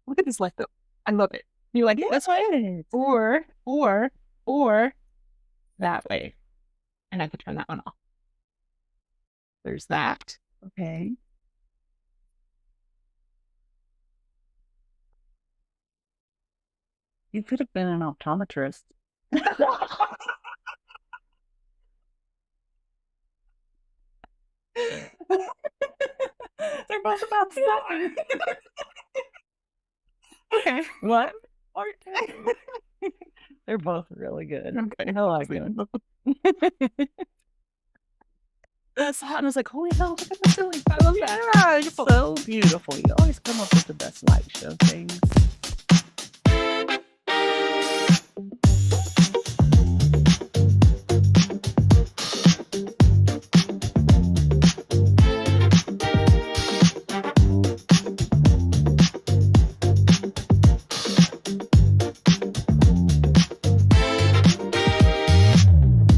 Look at this light though. I love it. You like it this way? Yes. Or that way. And I could turn that one off. There's that. Okay. You could have been an optometrist. They're both about the Okay. What? They're both really good. Okay. I like them. That's hot. And I was like, holy hell, look at the ceiling. I love that. Yeah, it's so beautiful. You always come up with the best light show things.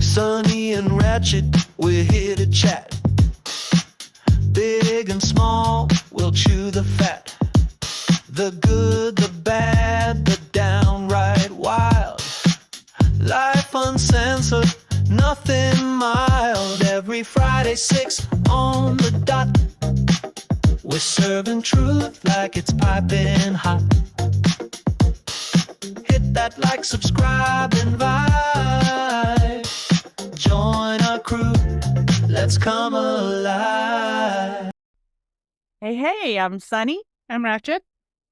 Sunny and Ratchet, we're here to chat. Big and small, we'll chew the fat. The good, the bad, the downright wild. Life uncensored, nothing mild. Every Friday, 6 on the dot. We're serving truth like it's piping hot. Hit that like, subscribe, and vibe. Join our crew, let's come alive. Hey, I'm Sunny, I'm Ratchet.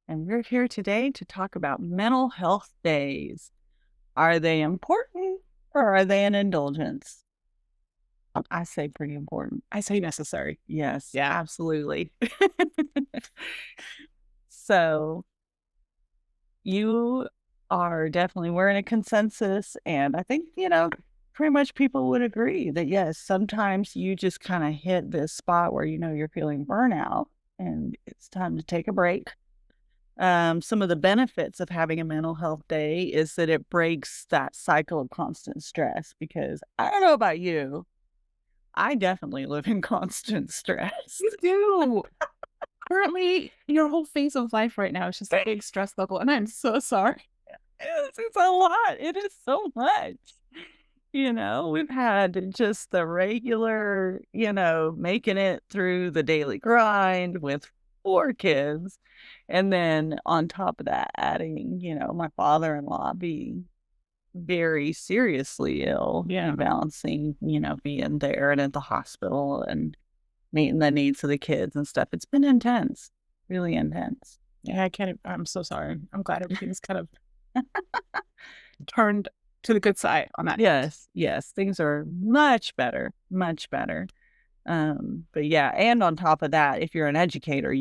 and we're here today to talk about mental health days. Are they important or are they an indulgence? I say pretty important. I say necessary. Yes, Yeah. absolutely. So you are definitely, we're in a consensus, and I think, pretty much people would agree that yes, sometimes you just kind of hit this spot where you're feeling burnout and it's time to take a break. Some of the benefits of having a mental health day is that it breaks that cycle of constant stress, because I don't know about you, I definitely live in constant stress. You do. Currently, your whole phase of life right now is just a big stress level, and I'm so sorry. It's a lot. It is so much. We've had just the regular, making it through the daily grind with 4 kids. And then on top of that, adding, my father-in-law being very seriously ill, balancing, being there and at the hospital and meeting the needs of the kids and stuff. It's been intense, really intense. Yeah, I'm so sorry. I'm glad everything's kind of turned to the good side on that. Yes, things are much better, much better. But yeah, and on top of that, if you're an educator,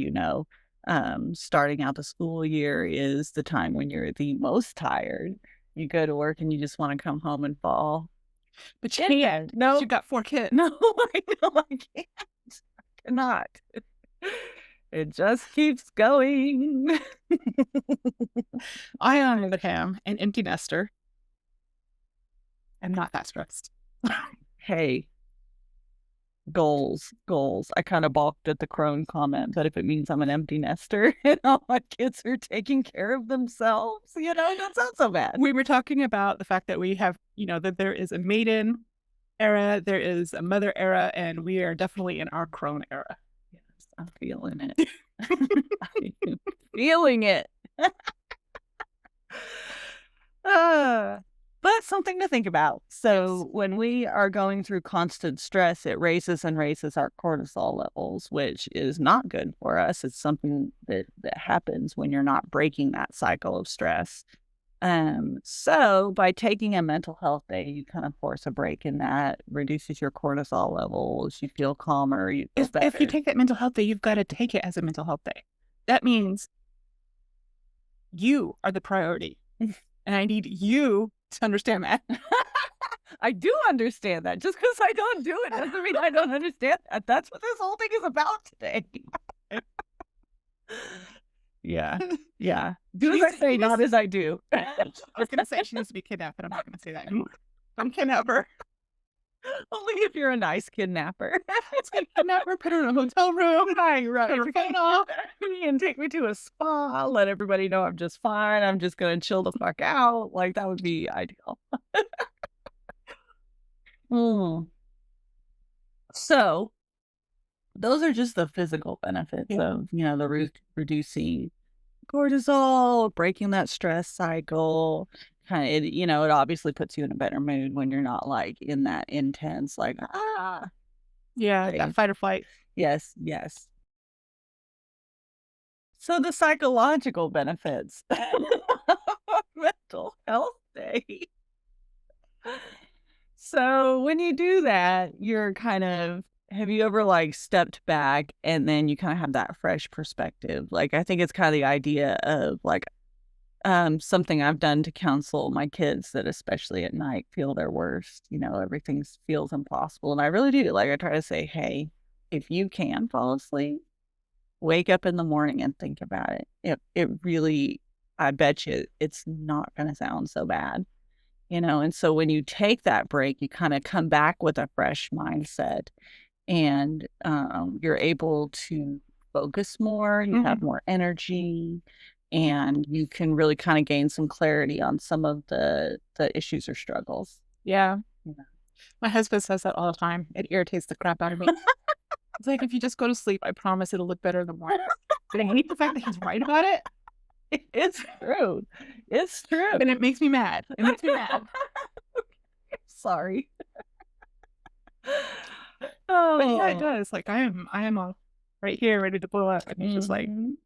starting out the school year is the time when you're the most tired. You go to work and you just want to come home and fall. But you can't. No, You got 4 kids. no, I know I can't. I cannot. It just keeps going. I, on the other hand, an empty nester. I'm not that stressed. Hey, goals. I kind of balked at the crone comment, but if it means I'm an empty nester and all my kids are taking care of themselves, that's not so bad. We were talking about the fact that we have, that there is a maiden era, there is a mother era, and we are definitely in our crone era. Yes, I'm feeling it. I'm feeling it. But something to think about. So when we are going through constant stress, it raises and raises our cortisol levels, which is not good for us. It's something that happens when you're not breaking that cycle of stress. So by taking a mental health day, you kind of force a break in that, reduces your cortisol levels, you feel calmer, you feel better. If you take that mental health day, you've got to take it as a mental health day. That means you are the priority. And I need you to understand that. I do understand that. Just because I don't do it doesn't mean I don't understand that. That's what this whole thing is about today. Yeah. Do as I say, not as I do. I was going to say she needs to be kidnapped, but I'm not going to say that anymore. I'm kidnapper. Only if you're a nice kidnapper. It's like kidnapper, put her in a hotel room, Right, turn her phone off. and take me to a spa, let everybody know I'm just fine, I'm just gonna chill the fuck out, like, that would be ideal. Mm. So, those are just the physical benefits Yeah. of, the reducing cortisol, breaking that stress cycle. It obviously puts you in a better mood when you're not like in that intense, like, Yeah, thing. that fight or flight. Yes, yes. So the psychological benefits of mental health day. So when you do that, you're have you ever like stepped back and then you kind of have that fresh perspective? Like, I think it's kind of the idea of like, something I've done to counsel my kids that especially at night feel their worst, everything feels impossible. And I really do. Like, I try to say, hey, if you can fall asleep, wake up in the morning and think about it. It really, I bet you it's not going to sound so bad, and so when you take that break, you kind of come back with a fresh mindset and you're able to focus more, you have more energy, and you can really kind of gain some clarity on some of the issues or struggles. Yeah. Yeah. My husband says that all the time. It irritates the crap out of me. It's like, if you just go to sleep, I promise it'll look better in the morning. But I hate the fact that he's right about it. It's true. It's true. And it makes me mad. It makes me mad. Sorry. But yeah, it does. Like, I am all right here, ready to blow up. And he's just like, Mhm. can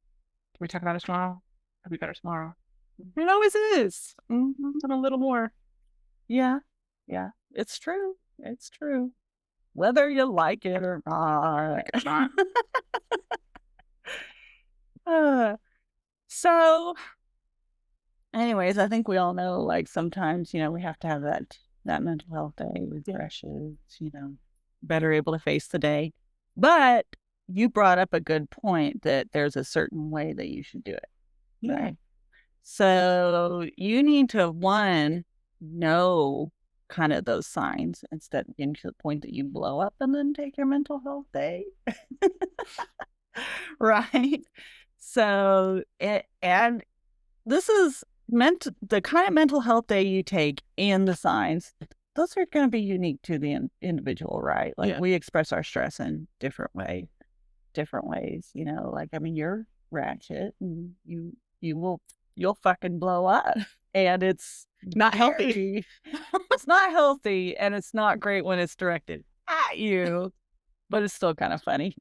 we talk about it tomorrow? It'll be better tomorrow. It always is. And a little more. Yeah. Yeah. It's true. It's true. Whether you like it or not. It's not. Uh, so anyways, I think we all know, like, sometimes, we have to have that mental health day with refreshes, better able to face the day. But you brought up a good point that there's a certain way that you should do it. Yeah. Right? So you need to, one, know kind of those signs instead of getting to the point that you blow up and then take your mental health day. Right? So, and this is meant the kind of mental health day you take and the signs, those are going to be unique to the individual, right? Like, Yeah. we express our stress in different ways, like, I mean, you're Ratchet and you'll fucking blow up, and it's Not healthy. it's not healthy, and it's not great when it's directed at you, but it's still kind of funny.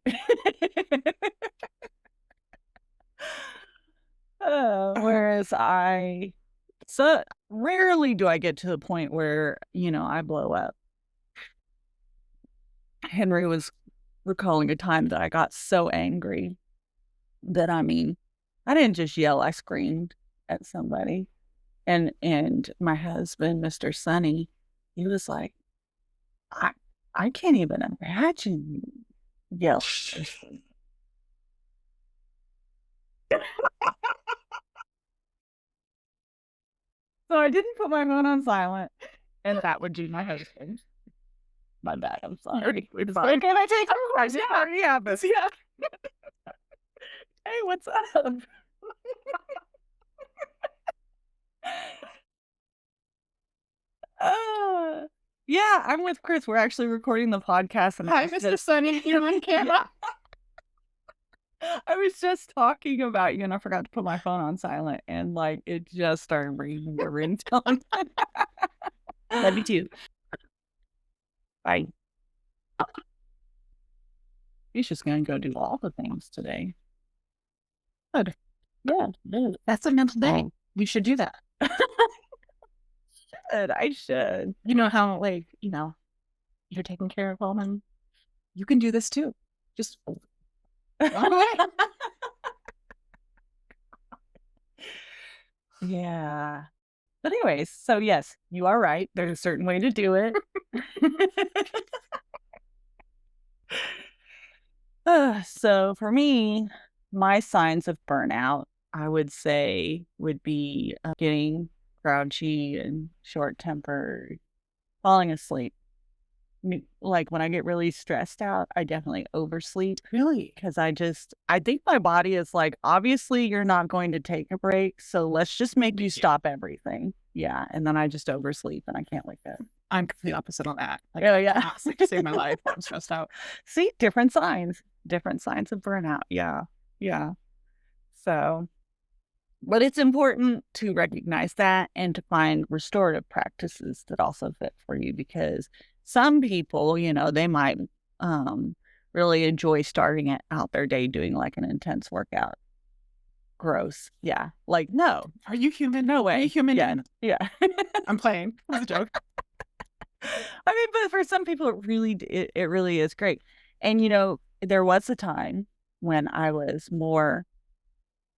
Whereas so rarely do I get to the point where, I blow up. Henry was recalling a time that I got so angry that, I mean, I didn't just yell, I screamed at somebody. And my husband, Mr. Sonny, he was like, I can't even imagine you yell. So I didn't put my phone on silent, and that would do my husband. My bad, I'm sorry. It's fine. Can I take over? Yeah, but yeah. Hey, what's up? Yeah, I'm with Chris. We're actually recording the podcast. And Hi, Mr. Sonny. You're on camera. I was just talking about you, and I forgot to put my phone on silent, and like it just started ringing the ringtone. Love you too. Bye. He's just gonna go do all the things today. Good. Yeah, That's a mental day. You should do that. I should. You know how, like, you're taking care of women. You can do this too. Just Yeah. But anyways, so yes, you are right. There's a certain way to do it. So for me, my signs of burnout, I would say, would be getting grouchy and short-tempered, falling asleep. like when I get really stressed out, I definitely oversleep Really? because I think my body is like, obviously you're not going to take a break, so let's just make you stop everything. Yeah, and then I just oversleep and I can't wake up. I'm completely opposite on that. Like, Yeah, I yeah. cannot sleep to save my life when I'm stressed out. See, different signs of burnout. Yeah, yeah. So, but it's important to recognize that and to find restorative practices that also fit for you, because some people, they might really enjoy starting out their day doing like an intense workout. Gross. Yeah. Like, no, Are you human? no way. Are you human? Yeah. Yeah. I'm playing. It was a joke. I mean, but for some people, it really is great. And, there was a time when I was more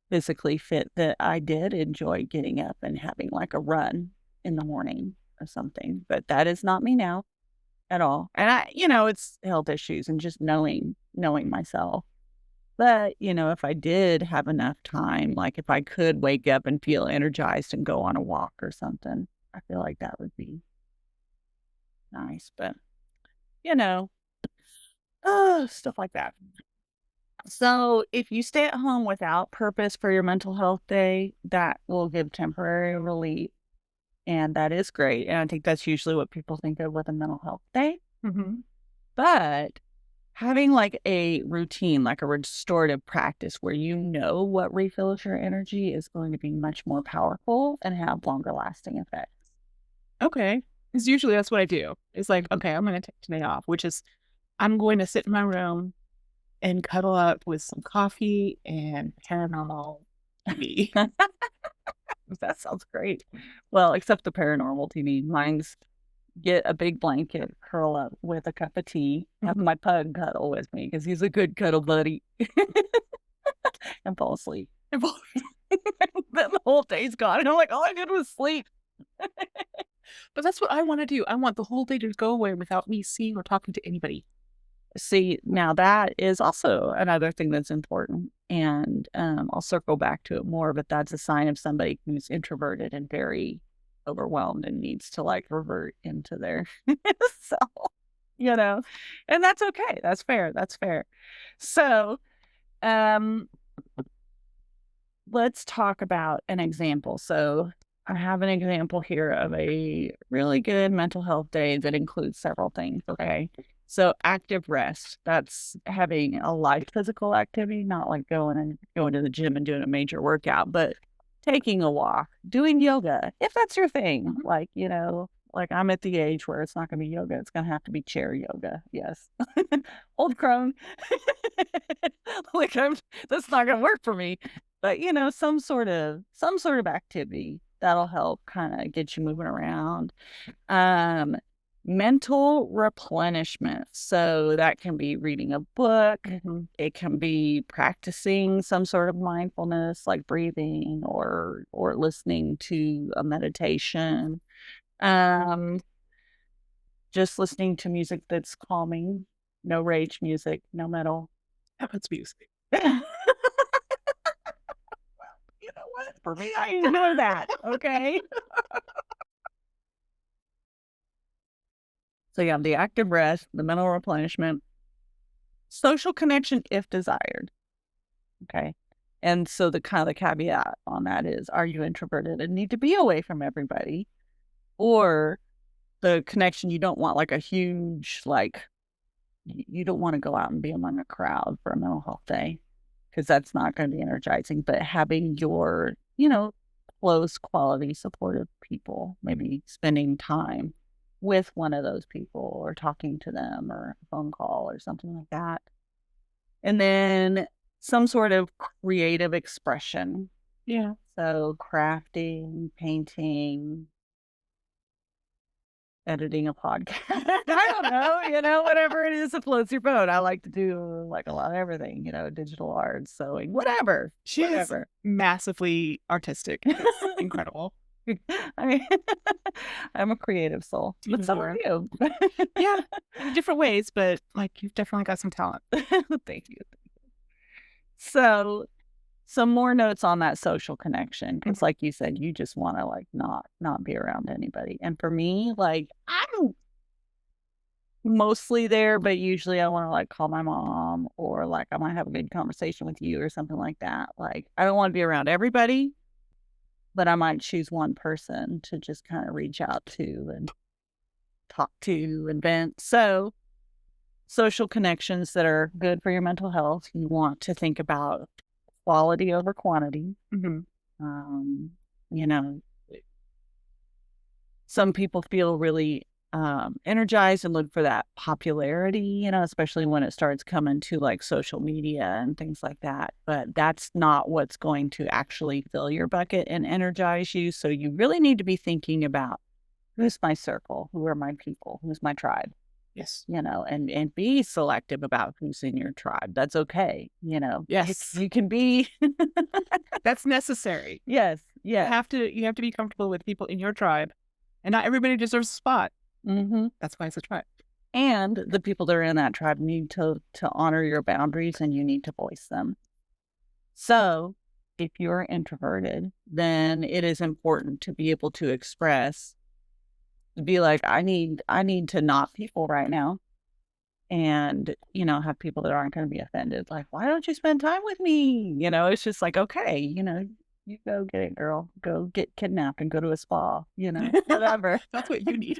physically fit that I did enjoy getting up and having like a run in the morning or something. But that is not me now at all. And it's health issues and just knowing myself. But, if I did have enough time, like if I could wake up and feel energized and go on a walk or something, I feel like that would be nice. But, stuff like that. So, if you stay at home without purpose for your mental health day, that will give temporary relief. And that is great. And I think that's usually what people think of with a mental health day. Mm-hmm. But having like a routine, like a restorative practice where what refills your energy is going to be much more powerful and have longer lasting effects. Okay. Because usually that's what I do. It's like, okay, I'm going to take today off, which is I'm going to sit in my room and cuddle up with some coffee and paranormal TV. That sounds great. Well, except the paranormal TV. Mine's get a big blanket, curl up with a cup of tea, have my pug cuddle with me because he's a good cuddle buddy, and fall asleep. Then the whole day's gone. And I'm like, all I did was sleep. But that's what I want to do. I want the whole day to go away without me seeing or talking to anybody. See, now that is also another thing that's important. And I'll circle back to it more, but that's a sign of somebody who's introverted and very overwhelmed and needs to like revert into their self, and that's okay. That's fair. That's fair. So, let's talk about an example. So I have an example here of a really good mental health day that includes several things. Okay. So active rest, that's having a light physical activity, not like going to the gym and doing a major workout, but taking a walk, doing yoga, if that's your thing. Like, like I'm at the age where it's not going to be yoga. It's going to have to be chair yoga. Yes. Old crone. That's not going to work for me. But, some sort of activity that'll help kind of get you moving around. Mental replenishment. So that can be reading a book. Mm-hmm. It can be practicing some sort of mindfulness, like breathing or listening to a meditation. Just listening to music that's calming. No rage music, no metal. That's music. Well, you know what? For me, I ignore that. Okay. So you have the active rest, the mental replenishment, social connection if desired. Okay. And so the caveat on that is, are you introverted and need to be away from everybody? Or the connection, you don't want like a huge, like, you don't want to go out and be among a crowd for a mental health day because that's not going to be energizing. But having your, close, quality, supportive people, maybe spending time with one of those people or talking to them or a phone call or something like that. And then some sort of creative expression. Yeah. So crafting, painting, editing a podcast. I don't know, whatever it is that floats your boat. I like to do like a lot of everything, digital art, sewing, whatever. She is massively artistic. It's incredible. I mean, I'm a creative soul, but so are you. Yeah, in different ways, but like you've definitely got some talent. Thank you. So, some more notes on that social connection, because like you said, you just want to like not be around anybody. And for me, like mostly there, but usually I wanna, like, call my mom or, like, I might have a good conversation with you or something like that. Like, I don't wanna be around everybody, but I might choose one person to just kinda reach out to and talk to and vent. So, social connections that are good for your mental health, you want to think about quality over quantity. Mhm. Um, you know, some people feel really energized and look for that popularity, especially when it starts coming to like social media and things like that. But that's not what's going to actually fill your bucket and energize you. So you really need to be thinking about who's my circle, who are my people, who's my tribe, Yes. and be selective about who's in your tribe. That's okay. Yes. You can be, That's necessary. yes, You yeah. have to be comfortable with people in your tribe, and not everybody deserves a spot. Hmm. That's why it's a tribe. And the people that are in that tribe need to honor your boundaries and you need to voice them. So, if you're introverted, then it is important to be able to express, to be like, I need to not people right now. And, have people that aren't going to be offended. Like, why don't you spend time with me? It's just like, okay, you go get it, girl. Go get kidnapped and go to a spa, whatever. That's what you need.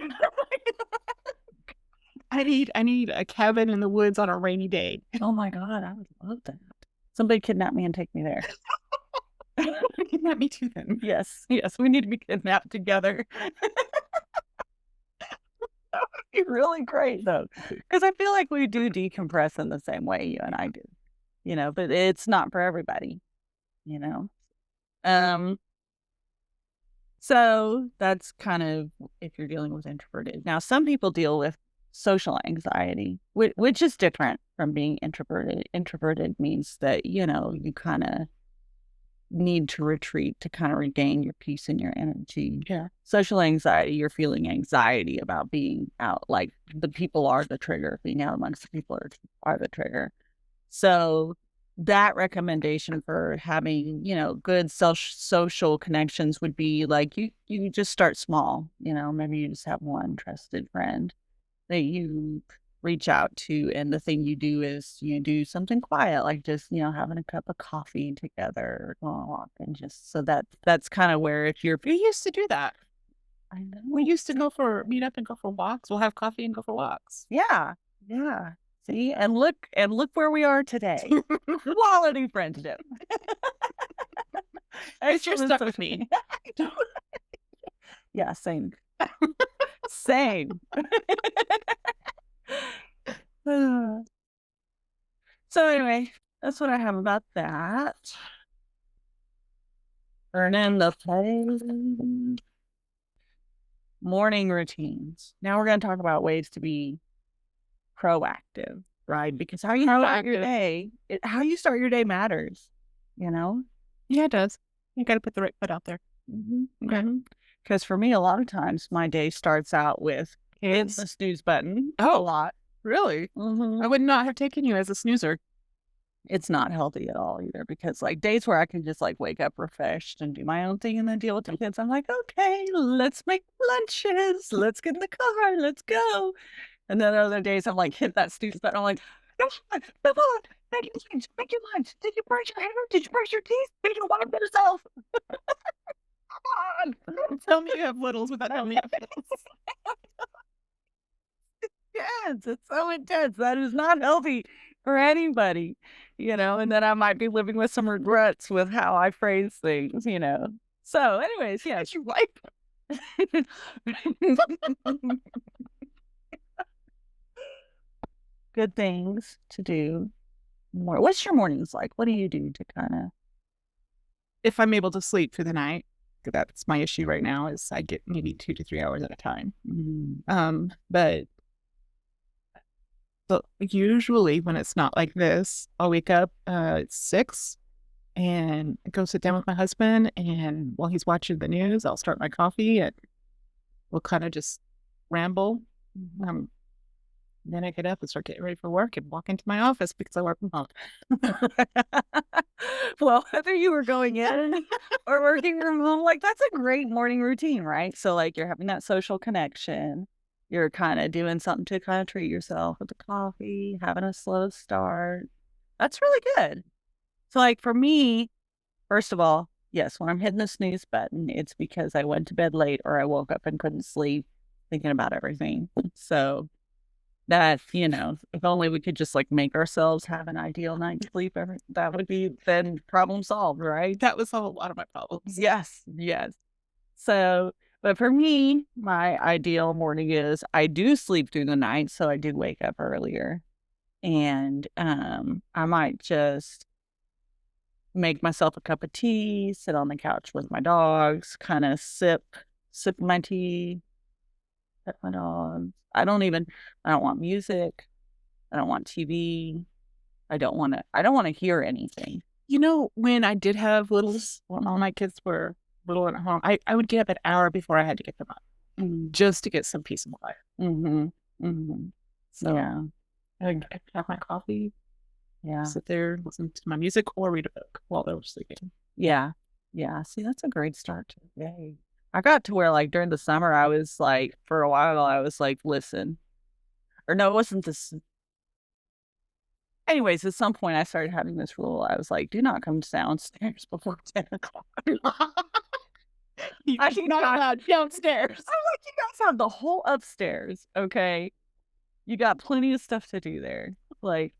I need a cabin in the woods on a rainy day. Oh my God, I would love that. Somebody kidnap me and take me there. Kidnap me too then. Yes, yes, we need to be kidnapped together. That would be really great though, because I feel like we do decompress in the same way you and I do, but it's not for everybody, you know? Um, so that's kind of if you're dealing with introverted. Now, some people deal with social anxiety, which is different from being introverted. Introverted means that, you kind of need to retreat to kind of regain your peace and your energy. Yeah. Social anxiety, you're feeling anxiety about being out. Like the people are the trigger. Being out amongst the people are the trigger. So that recommendation for having, good social connections would be like you just start small. Maybe you just have one trusted friend that you reach out to, and the thing you do is you do something quiet, like just, having a cup of coffee together or going on a walk, and just so that's kind of where if you're We used to do that. I know. We used to meet up and go for walks. We'll have coffee and go for walks. Yeah. Yeah. See, and look where we are today. Quality friendship. It's just Excellent stuck social- with me. Yeah, same. Same. So anyway, that's what I have about that. Earning the pay. Morning routines. Now we're going to talk about ways to be proactive, right? Because how you start your Proactive. day, how you start your day matters, you know? Yeah, it does. You got to put the right foot out there. Okay. Because for me, a lot of times my day starts out with hitting the snooze button a lot. Really? I would not have taken you as a snoozer. It's not healthy at all either, because like days where I can just like wake up refreshed and do my own thing and then deal with the kids, I'm like, okay, let's make lunches. Let's get in the car. Let's go. And then other days I'm like, hit that snooze button. I'm like, come on, make your lunch, make your lunch. Did you brush your hair? Did you brush your teeth? Did you wipe yourself? Come on. Tell me you have littles without telling me you have littles. Yes, it's so intense. That is not healthy for anybody, and then I might be living with some regrets with how I phrase things, So anyways, yeah. Did you wipe? Good things to do. What's your mornings like? What do you do to kind of... If I'm able to sleep through the night, that's my issue right now, is I get maybe 2 to 3 hours at a time. But usually when it's not like this, I'll wake up at 6 and go sit down with my husband, and while he's watching the news, I'll start my coffee and we'll kind of just ramble. Then I get up and start getting ready for work and walk into my office because I work from home. Well, whether you were going in or working from home, like that's a great morning routine, right? So like you're having that social connection, you're kind of doing something to kind of treat yourself with the coffee, having a slow start. That's really good. So, like, for me, first of all, yes, when I'm hitting the snooze button, it's because I went to bed late or I woke up and couldn't sleep thinking about everything. So that, if only we could just like make ourselves have an ideal night's sleep, that would be then problem solved, right? That would solve a lot of my problems. Yes, yes. So, but for me, my ideal morning is I do sleep through the night, so I do wake up earlier. And I might just make myself a cup of tea, sit on the couch with my dogs, kind of sip my tea, pet my dogs. I don't want music. I don't want TV. I don't want to hear anything. When I did have littles, when all my kids were little and at home, I would get up an hour before I had to get them up just to get some peace and quiet. So Yeah. I'd have my coffee, Yeah. sit there, listen to my music, or read a book while they were sleeping. Yeah. Yeah. See, that's a great start to the day. I got to where, like, during the summer, I was like, for a while, I was like, listen. Or no, it wasn't this. Anyways, at some point, I started having this rule. I was like, do not come downstairs before 10 o'clock. I do not allowed downstairs. I'm like, you guys have the whole upstairs, okay? You got plenty of stuff to do there. Like,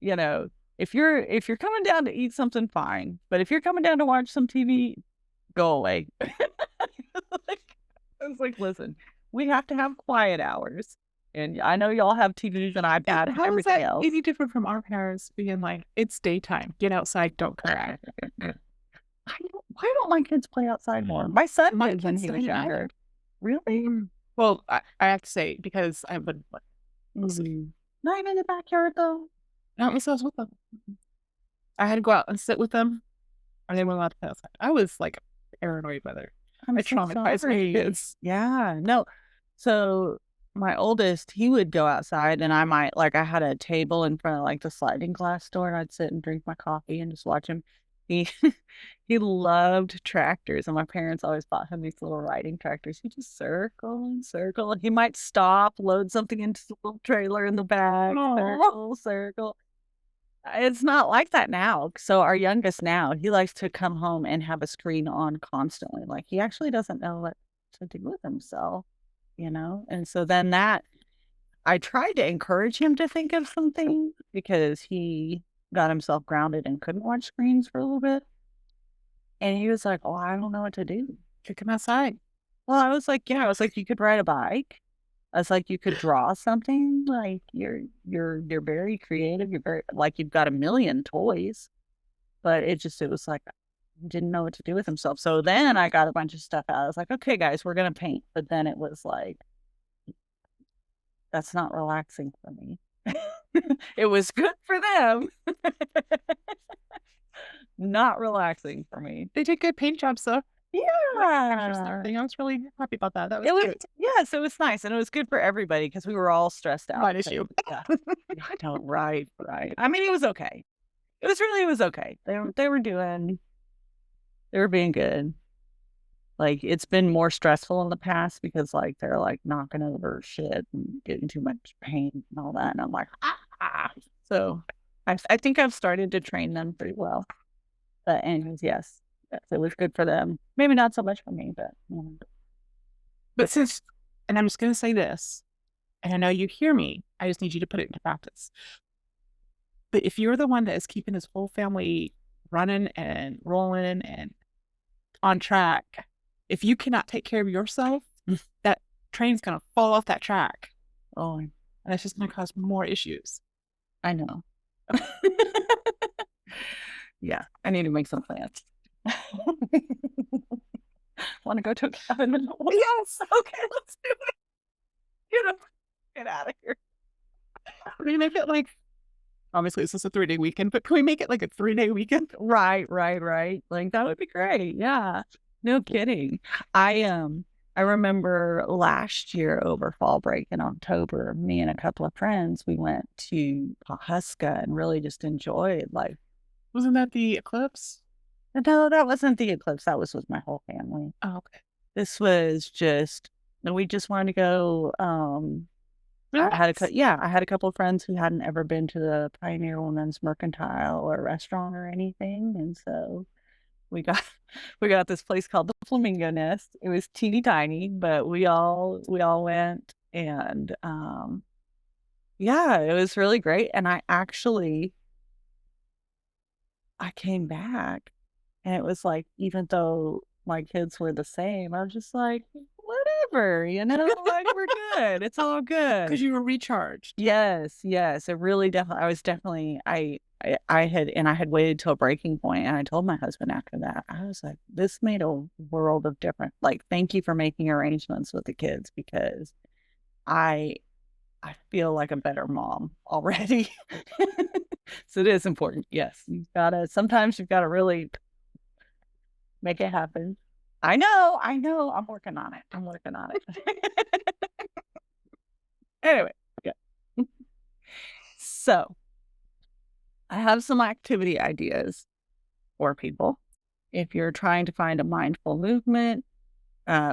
if you're coming down to eat something, fine. But if you're coming down to watch some TV, go away. I was like, listen, we have to have quiet hours. And I know y'all have TVs and iPad and How is everything that else. any different from our parents being like, it's daytime, get outside, don't come back? Why don't my kids play outside more? My son did when he was didn't younger. either. Really? Well, I have to say, because I've been Not even in the backyard, though. not myself with them. I had to go out and sit with them, or they weren't allowed to play outside. I was like paranoid by their I'm I so traumatized my sorry. kids. Yeah, no. So my oldest, he would go outside and I might, like, I had a table in front of like the sliding glass door and I'd sit and drink my coffee and just watch him. He he loved tractors and my parents always bought him these little riding tractors. He just circle and circle and he might stop, load something into the little trailer in the back, circle, circle. It's not like that now. So our youngest now, he likes to come home and have a screen on constantly. Like he actually doesn't know what to do with himself, And so then I tried to encourage him to think of something because he got himself grounded and couldn't watch screens for a little bit. And he was like, "Oh, I don't know what to do." Kick them outside. Well, I was like, "Yeah." I was like, "You could ride a bike." I was like, "You could draw something. Like you're very creative. You're very like you've got a million toys." But it was like didn't know what to do with himself. So then I got a bunch of stuff out. I was like, "Okay, guys, we're gonna paint." But then it was like, that's not relaxing for me. It was good for them. Not relaxing for me. They did good paint jobs, though. Yeah. I was really happy about that. That was good. Yes, it was nice. And it was good for everybody because we were all stressed out. Minus you. Yeah. I don't, right. I mean, it was okay. It was okay. They were being good. Like, it's been more stressful in the past because, like, they're, like, knocking over shit and getting too much pain and all that. And I'm like, ah. So I think I've started to train them pretty well. But anyways, yes, it was good for them. Maybe not so much for me, but. But and I'm just going to say this, and I know you hear me, I just need you to put it into practice. But if you're the one that is keeping this whole family running and rolling and on track, if you cannot take care of yourself, that train's going to fall off that track. Oh, and it's just going to cause more issues. I know. Yeah, I need to make some plans. Want to go to a cabin? Yes. Okay, let's do it. Get out of here. Can we make it like, obviously this is a 3-day weekend, but can we make it like a 3-day weekend? Right. Like that would be great. Yeah. No kidding. I remember last year over fall break in October, me and a couple of friends, we went to Pawhuska and really just enjoyed like. Wasn't that the eclipse? No, that wasn't the eclipse. That was with my whole family. Oh, okay. This was just and we just wanted to go. I had a couple of friends who hadn't ever been to the Pioneer Women's Mercantile or restaurant or anything, and so we got we got this place called the Flamingo Nest. It was teeny tiny, but we all went, and yeah, it was really great. And I came back, and it was like, even though my kids were the same, I was just like, whatever, like, we're good. It's all good. Because you were recharged. Yes, yes. It really definitely, I was definitely, I had waited till a breaking point, and I told my husband after that, I was like, this made a world of difference. Like, thank you for making arrangements with the kids, because I feel like a better mom already. So it is important. Yes. Sometimes you've gotta really make it happen. I know. I'm working on it. Anyway, yeah. So I have some activity ideas for people. If you're trying to find a mindful movement,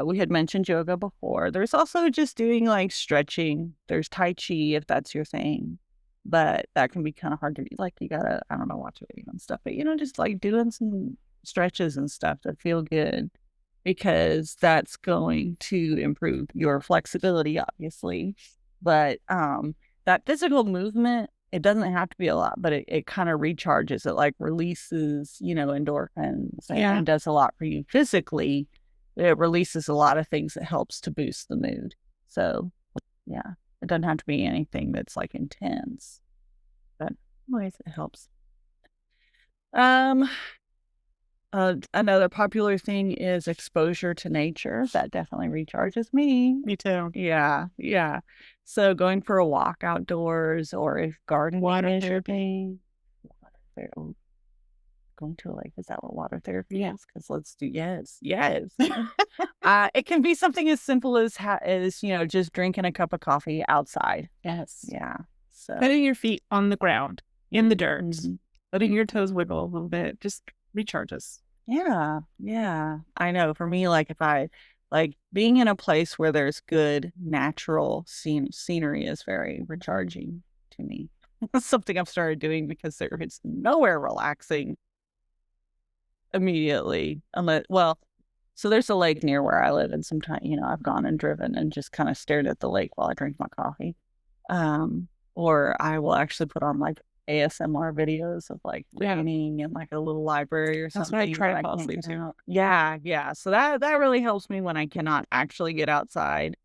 we had mentioned yoga before. There's also just doing like stretching. There's Tai Chi if that's your thing, but that can be kind of hard to do. Like, you gotta, I don't know, watch a video and stuff, but just like doing some stretches and stuff that feel good, because that's going to improve your flexibility, obviously. But that physical movement, it doesn't have to be a lot, but it kind of recharges. It like releases, endorphins, and does a lot for you physically. It releases a lot of things that helps to boost the mood. So yeah, it doesn't have to be anything that's like intense, but anyways, it helps. Another popular thing is exposure to nature. That definitely recharges me. Me too. Yeah, yeah. So going for a walk outdoors, or if gardening is your thing, going to a lake, is that what water therapy is? Because yes. It can be something as simple as just drinking a cup of coffee outside. Yes. Yeah. So putting your feet on the ground in the dirt, Mhm. letting your toes wiggle a little bit, just recharges. Yeah, yeah. I know. For me, like, if I like being in a place where there's good natural scenery is very recharging to me. That's something I've started doing, because there is nowhere relaxing immediately, so there's a lake near where I live, and sometimes, I've gone and driven and just kind of stared at the lake while I drink my coffee. Or I will actually put on like ASMR videos of like reading in like a little library or something. That's what I try to when fall can't asleep get to. out. Yeah, yeah. So that really helps me when I cannot actually get outside.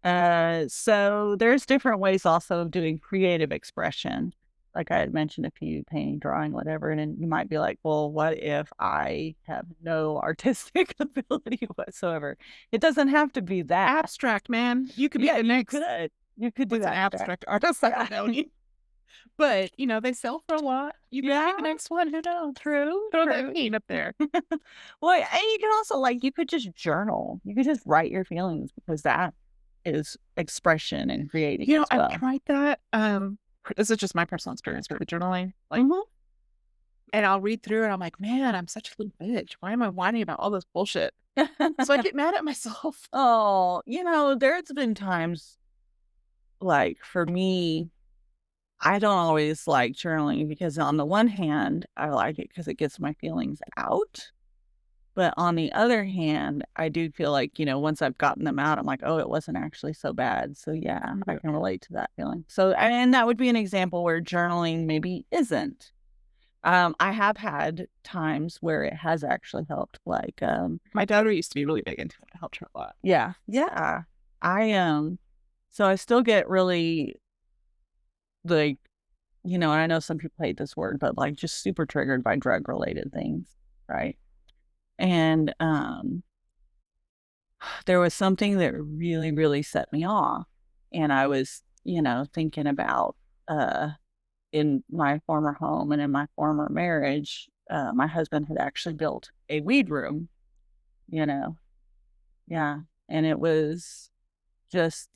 So there's different ways also of doing creative expression. Like I had mentioned, a few, painting, drawing, whatever. And then you might be like, well, what if I have no artistic ability whatsoever? It doesn't have to be that. Abstract, man. You could be the next. You could do What's an that. abstract artist? I don't know. But they sell for a lot. You could be the next one. Who knows? True. Throw that paint up there. Well, and you can also, like, you could just journal. You could just write your feelings, because that is expression and creating as well. I've tried that. This is just my personal experience with journaling. Like, and I'll read through and I'm like, man, I'm such a little bitch. Why am I whining about all this bullshit? So I get mad at myself. Oh, there's been times, like, for me, I don't always like journaling, because on the one hand, I like it because it gets my feelings out. But on the other hand, I do feel like, once I've gotten them out, I'm like, oh, it wasn't actually so bad. So yeah, I can relate to that feeling. So, and that would be an example where journaling maybe isn't. I have had times where it has actually helped. Like, my daughter used to be really big into it. It helped her a lot. Yeah. So I still get really, like, and I know some people hate this word, but like just super triggered by drug related things. Right. And there was something that really, really set me off. And I was, thinking about in my former home and in my former marriage, my husband had actually built a weed room, Yeah. And it was just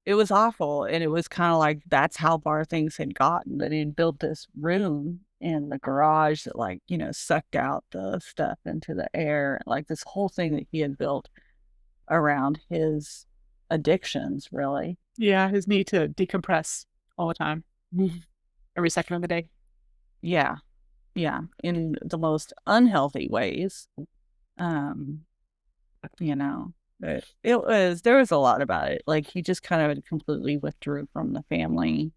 it was awful. And it was kind of like, that's how far things had gotten, that he'd built this room in the garage that, like, sucked out the stuff into the air, like this whole thing that he had built around his addictions, really. Yeah, his need to decompress all the time, every second of the day. Yeah. Yeah. In the most unhealthy ways. Um, you know, there was a lot about it. Like he just kind of completely withdrew from the family.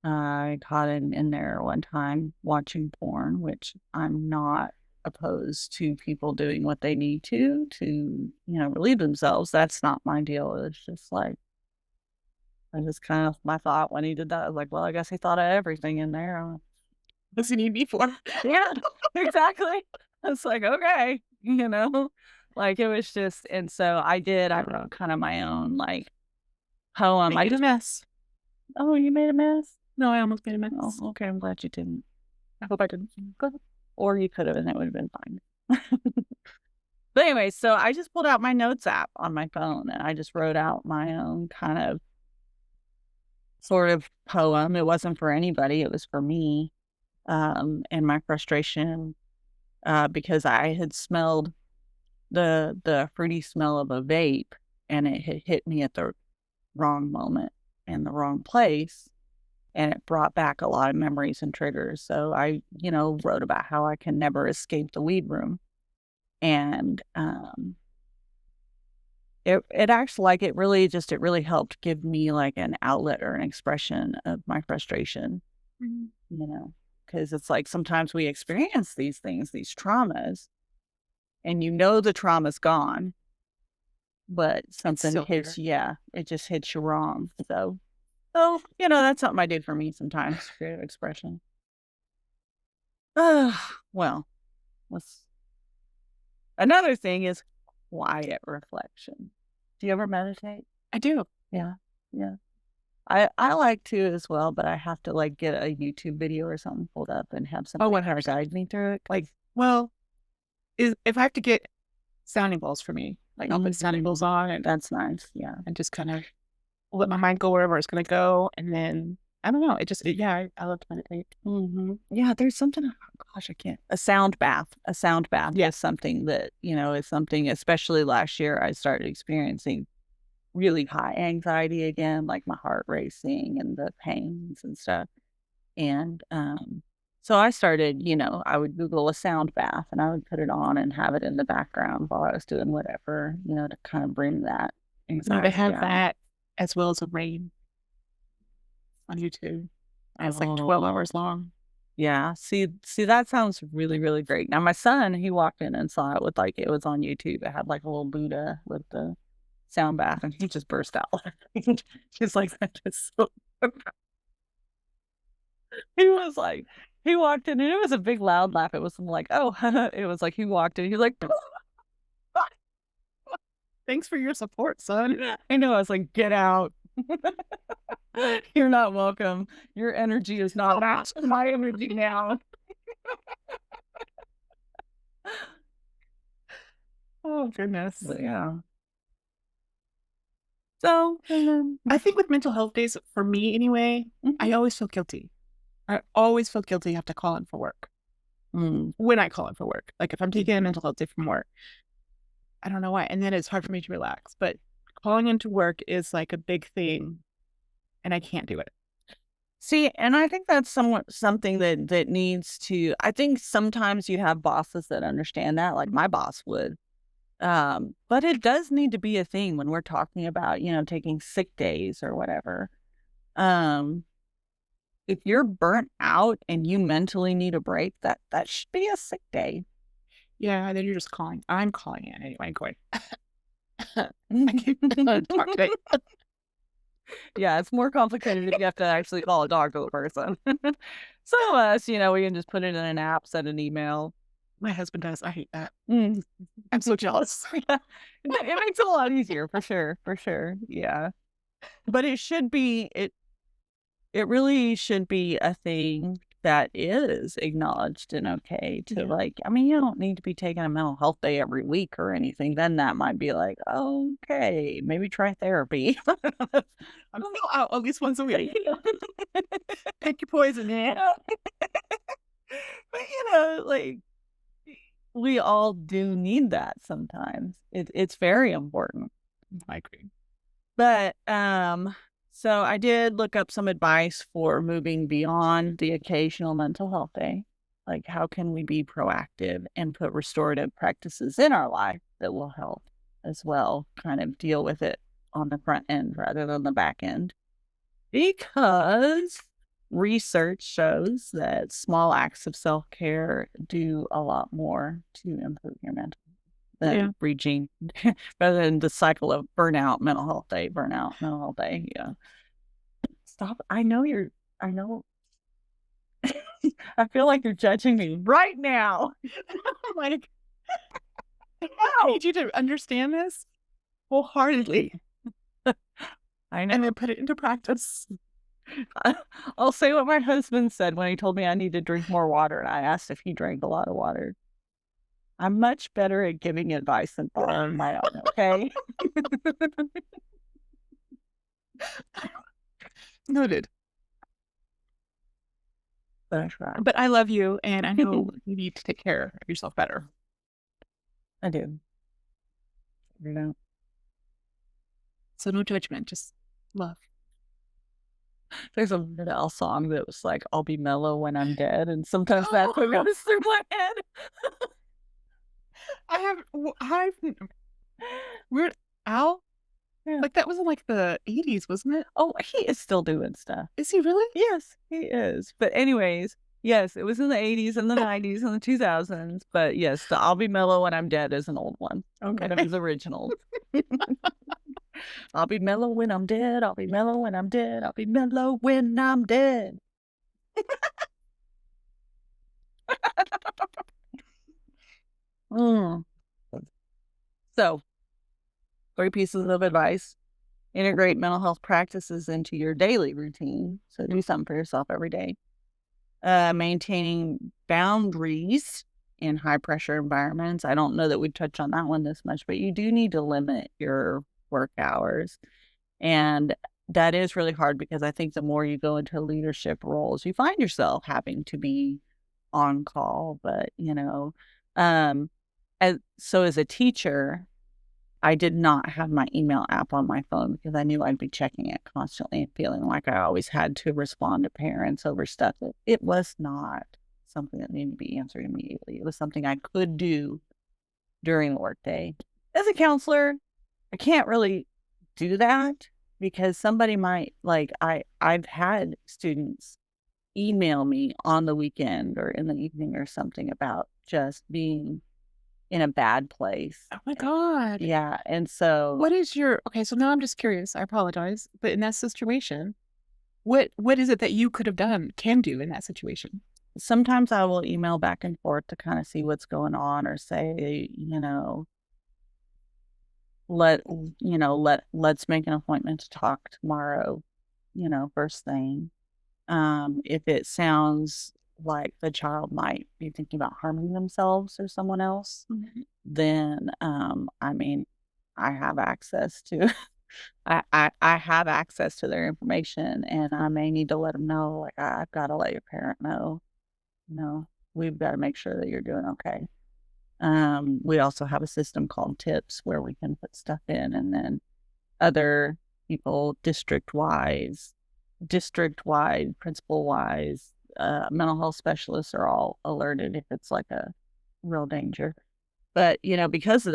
I caught him in there one time watching porn, which I'm not opposed to people doing what they need relieve themselves. That's not my deal. It's just like, I just kind of, my thought when he did that, I was like, well, I guess he thought of everything in there. What's he need me for? Yeah, exactly. It's like, okay, like it was just, and so I wrote kind of my own like poem. Made a mess. Oh, you made a mess? No, I almost made a mess. Oh, okay. I'm glad you didn't. I hope I didn't. Or you could have, and it would have been fine. But anyway, so I just pulled out my notes app on my phone and I just wrote out my own kind of sort of poem. It wasn't for anybody, it was for me, and my frustration, because I had smelled the fruity smell of a vape and it had hit me at the wrong moment in the wrong place. And it brought back a lot of memories and triggers. So I, wrote about how I can never escape the weed room. And it actually, like, it really helped give me like an outlet or an expression of my frustration, because it's like sometimes we experience these things, these traumas, and the trauma's gone, but something hits, it just hits you wrong. So, that's something I did for me sometimes, creative expression. Well, another thing is quiet reflection. Do you ever meditate? I do. Yeah. Yeah. I like to as well, but I have to like get a YouTube video or something pulled up and have somebody guide me through it. Like, well, if I have to get sounding bowls for me, like I'll put sounding bowls on and that's nice. Yeah. and just kind of let my mind go wherever it's going to go. And then, I don't know, I love to meditate. Yeah, there's something, oh gosh, I can't. A sound bath. A sound bath is something that, is something, especially last year, I started experiencing really high anxiety again, like my heart racing and the pains and stuff. And so I started, I would Google a sound bath and I would put it on and have it in the background while I was doing whatever, to kind of bring that anxiety They have down. that as well as a rain on YouTube. It's like 12 hours long. Yeah. See, that sounds really, really great. Now, my son, he walked in and saw it with like, it was on YouTube. It had like a little Buddha with the sound bath and he just burst out. He's like, that is so. He was like, he walked in and it was a big loud laugh. It was like, oh, it was like he walked in. He's like, thanks for your support, son. I know. I was like, get out. You're not welcome. Your energy is not matched my energy now. Oh, goodness. But yeah. So, I think with mental health days, for me anyway, I always feel guilty. I always feel guilty I have to call in for work. When I call in for work. Like if I'm taking a mental health day from work, I don't know why. And then it's hard for me to relax. But calling into work is like a big thing and I can't do it. See, and I think that's something that needs to, I think sometimes you have bosses that understand that, like my boss would. But it does need to be a thing when we're talking about, taking sick days or whatever. If you're burnt out and you mentally need a break, that should be a sick day. Yeah, then you're just calling. I'm calling in anyway, going, I can't talk today. Yeah, it's more complicated if you have to actually call a dog to a person. Some of us, we can just put it in an app, send an email. My husband does. I hate that. I'm so jealous. It makes it a lot easier, for sure. Yeah. But it should be, it really should be a thing that is acknowledged and okay to you don't need to be taking a mental health day every week or anything. Then that might be like, okay, maybe try therapy. I'm still out at least once a week. Pick your poison, yeah. But we all do need that sometimes. It's very important. I agree. But, so I did look up some advice for moving beyond the occasional mental health day. Like, how can we be proactive and put restorative practices in our life that will help as well, kind of deal with it on the front end rather than the back end? Because research shows that small acts of self-care do a lot more to improve your mental than reaching rather than the cycle of burnout, burnout, mental health day. Yeah. Stop. I know. I feel like you're judging me right now. I'm like, I need you to understand this wholeheartedly I know. and then put it into practice. I'll say what my husband said when he told me I need to drink more water, and I asked if he drank a lot of water. I'm much better at giving advice than following my own, okay? Noted. That's right. But I love you, and I know you need to take care of yourself better. I do. You know. So no judgment, just love. There's a Adele song that was like, "I'll be mellow when I'm dead," and sometimes that's what goes through my head. I've Weird Al? Yeah. Like, that was in, like, the 80s, wasn't it? Oh, he is still doing stuff. Is he really? Yes, he is. But anyways, yes, it was in the 80s and the 90s and the 2000s. But yes, the "I'll be mellow when I'm dead" is an old one. Okay. One of his originals. I'll be mellow when I'm dead. I'll be mellow when I'm dead. I'll be mellow when I'm dead. So, 3 pieces of advice. Integrate mental health practices into your daily routine. So do something for yourself every day. Maintaining boundaries in high pressure environments. I don't know that we touch on that one this much, but you do need to limit your work hours. And that is really hard because I think the more you go into leadership roles, you find yourself having to be on call. But, as a teacher, I did not have my email app on my phone because I knew I'd be checking it constantly and feeling like I always had to respond to parents over stuff that it was not something that needed to be answered immediately. It was something I could do during the workday. As a counselor, I can't really do that because somebody might I've had students email me on the weekend or in the evening or something about just being in a bad place. Oh my god. Yeah, and so What is your Okay, so now I'm just curious, I apologize, but in that situation, what is it that you could have can do in that situation? sometimes I will email back and forth to kind of see what's going on or say, let's make an appointment to talk tomorrow, first thing. If it sounds like the child might be thinking about harming themselves or someone else, then I have access to I have access to their information, and I may need to let them know, like, I've got to let your parent know, we've got to make sure that you're doing okay. We also have a system called Tips where we can put stuff in, and then other people district-wide, principal-wise, mental health specialists are all alerted if it's like a real danger. But, because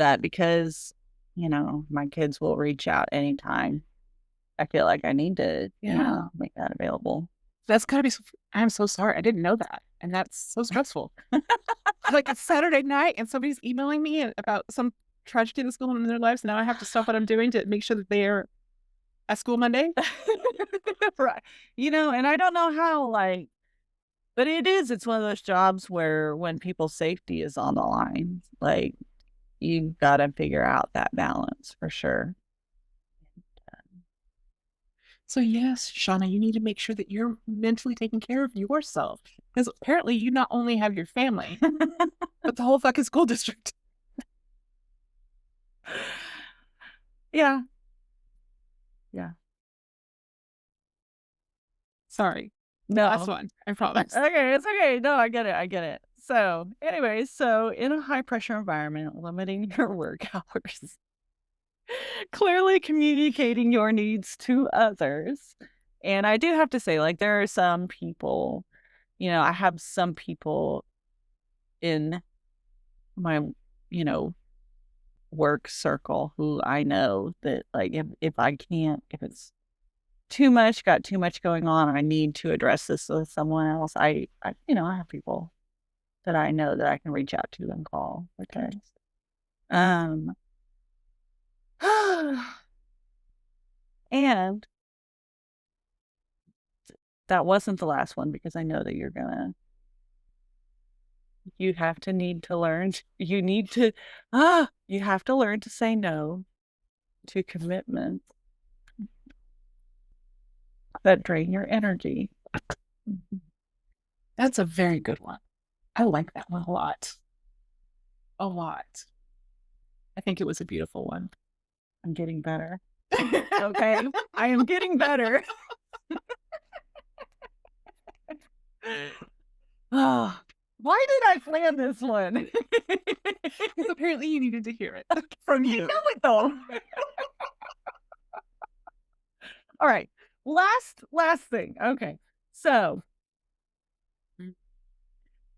my kids will reach out anytime, I feel like I need to, make that available. That's gotta be I'm so sorry, I didn't know that, and that's so stressful. Like, it's Saturday night, and somebody's emailing me about some tragedy that's going on in their lives, and now I have to stop what I'm doing to make sure that they're at school Monday? Right. And I don't know how, but it's one of those jobs where when people's safety is on the line, you've got to figure out that balance for sure. So yes, Shauna, you need to make sure that you're mentally taking care of yourself, because apparently you not only have your family, but the whole fucking school district. Yeah. Yeah. Sorry. No. Last one, I promise. Okay, it's okay. No, I get it. So, anyways, in a high pressure environment, limiting your work hours Clearly communicating your needs to others. And I do have to say, like, there are some people, I have some people in my, you know, work circle who I know that, like, if I can't, if it's too much, got too much going on, I need to address this with someone else. I have people that I know that I can reach out to and call. Okay. Um, and that wasn't the last one because I know that you have to need to learn, you have to learn to say no to commitments that drain your energy. That's a very good one. I like that one a lot. A lot. I think it was a beautiful one. I'm getting better. Okay. I am getting better. Oh, why did I plan this one? Because apparently you needed to hear it from you. No, it though. All right. Last thing. Okay. So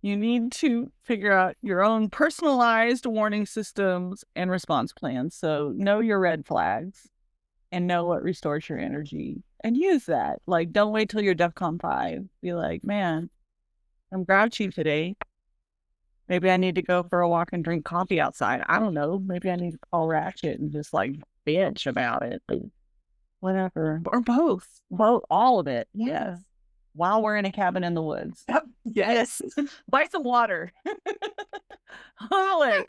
you need to figure out your own personalized warning systems and response plans. So know your red flags and know what restores your energy and use that. Like, don't wait till you're DEFCON 5. Be like, man, I'm grouchy today. Maybe I need to go for a walk and drink coffee outside. I don't know. Maybe I need to call Ratchet and just like bitch about it. Whatever. Or both. All of it. Yes. Yes. While we're in a cabin in the woods. Yes. Buy some water. Holy.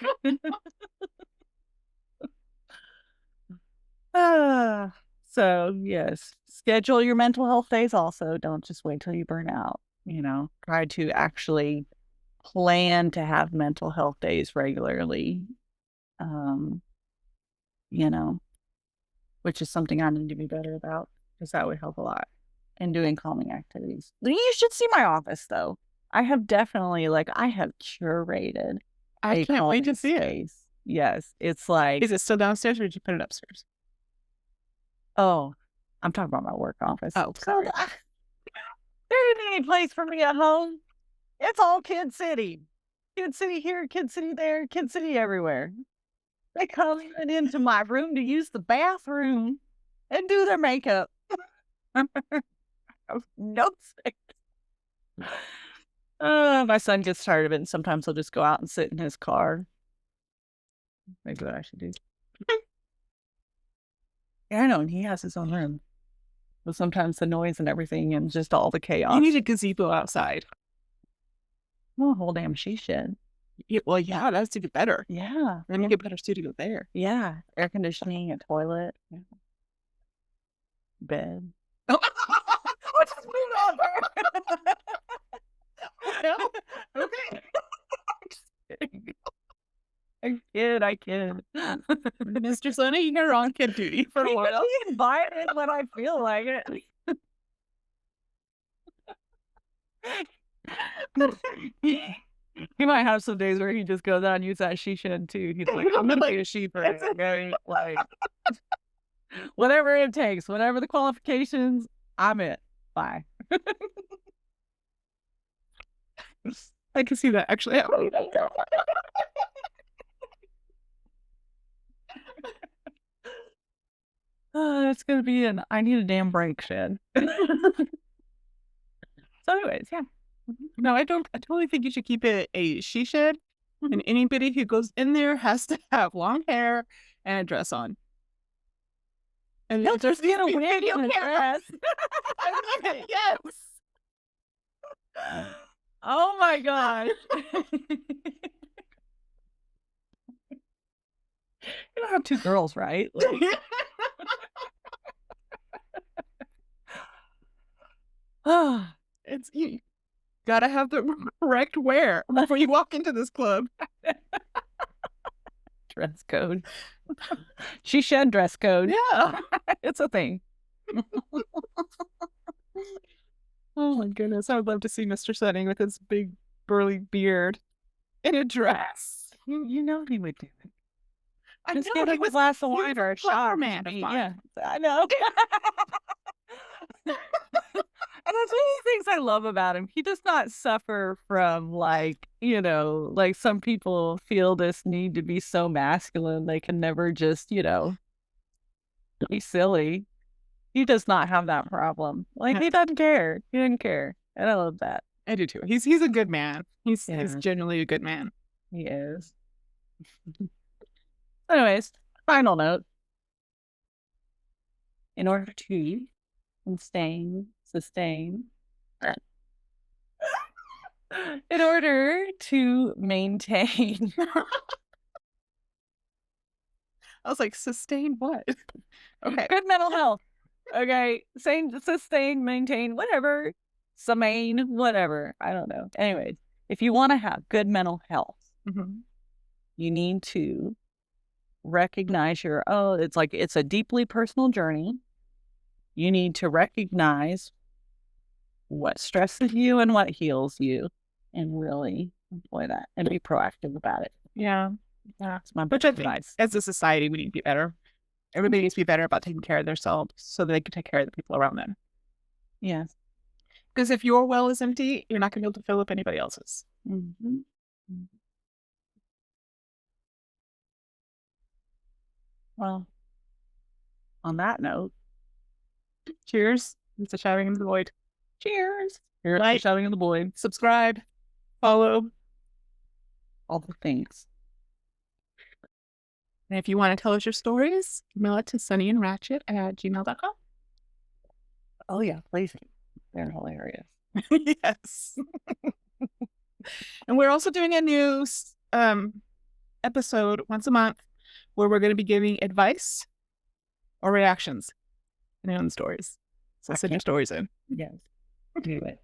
So yes, schedule your mental health days also. Don't just wait till you burn out. Try to actually plan to have mental health days regularly. You know, which is something I need to be better about because that would help a lot. And doing calming activities. You should see my office though. I have definitely I have curated. I a can't wait to calming see it. space. Yes, it's like Is it still downstairs or did you put it upstairs? oh, I'm talking about my work office. Oh, sorry. There isn't any place for me at home. It's all Kid City. Kid City here, Kid City there, Kid City everywhere. They come into my room to use the bathroom and do their makeup. No sex. My son gets tired of it, and sometimes he'll just go out and sit in his car. Maybe what I should do. Yeah, I know, and he has his own room. But sometimes the noise and everything and just all the chaos. You need a gazebo outside. Well, a whole damn she shed. Yeah, well, yeah, that's even better. Yeah. Then you get better studio there. Yeah. Air conditioning, a toilet. Yeah. Bed. Oh. Let's just move on. No? Okay. I kid. Mr. Sonny, you're on kid duty for a while. Be invited when I feel like it. He might have some days where he just goes out and uses that she shed too. He's like, I'm gonna be a she for it. Okay? Like whatever it takes, whatever the qualifications, I'm it. Bye. I can see that actually happening. It's gonna be I need a damn break shed. So anyways, yeah. No, I totally think you should keep it a she shed. And anybody who goes in there has to have long hair and a dress on. And He'll just get a wig video and a camera. dress. Yes. Oh my gosh. You don't have two girls, right? It's you gotta have the correct wear before you walk into this club. Dress code. She shed dress code. Yeah. It's a thing. Oh my goodness. I would love to see Mr. Sunning with his big burly beard in a dress. You know he would do it. I Just know, give he him a was glass of he was wine a or a flower shot. man of mine. Yeah, I know. And that's one of the things I love about him. He does not suffer from like some people feel this need to be so masculine they can never just, be silly. He does not have that problem. Like he doesn't care. He didn't care. And I love that. I do too. He's a good man. He's genuinely a good man. He is. Anyways, final note. In order to sustain, in order to maintain. I was like, sustain what? Okay. Good mental health. Okay. Sustain, maintain, whatever. Samain, whatever. I don't know. Anyways, if you want to have good mental health, you need to recognize it's a deeply personal journey. You need to recognize what stresses you and what heals you and really employ that and be proactive about it. Yeah. That's my Which I think as a society, we need to be better. Everybody needs to be better about taking care of themselves so that they can take care of the people around them. Yes. Because if your well is empty, you're not going to be able to fill up anybody else's. Well, on that note, cheers. It's a shouting in the void. Cheers. Here's like, shouting in the void. Subscribe. Follow. All the things. And if you want to tell us your stories, email it to sunnyandratchet@gmail.com. Oh, yeah, please. They're hilarious. Yes. And we're also doing a new episode once a month where we're going to be giving advice or reactions to our own stories. So send your stories in. Yes. Do it.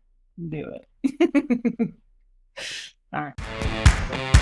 All right.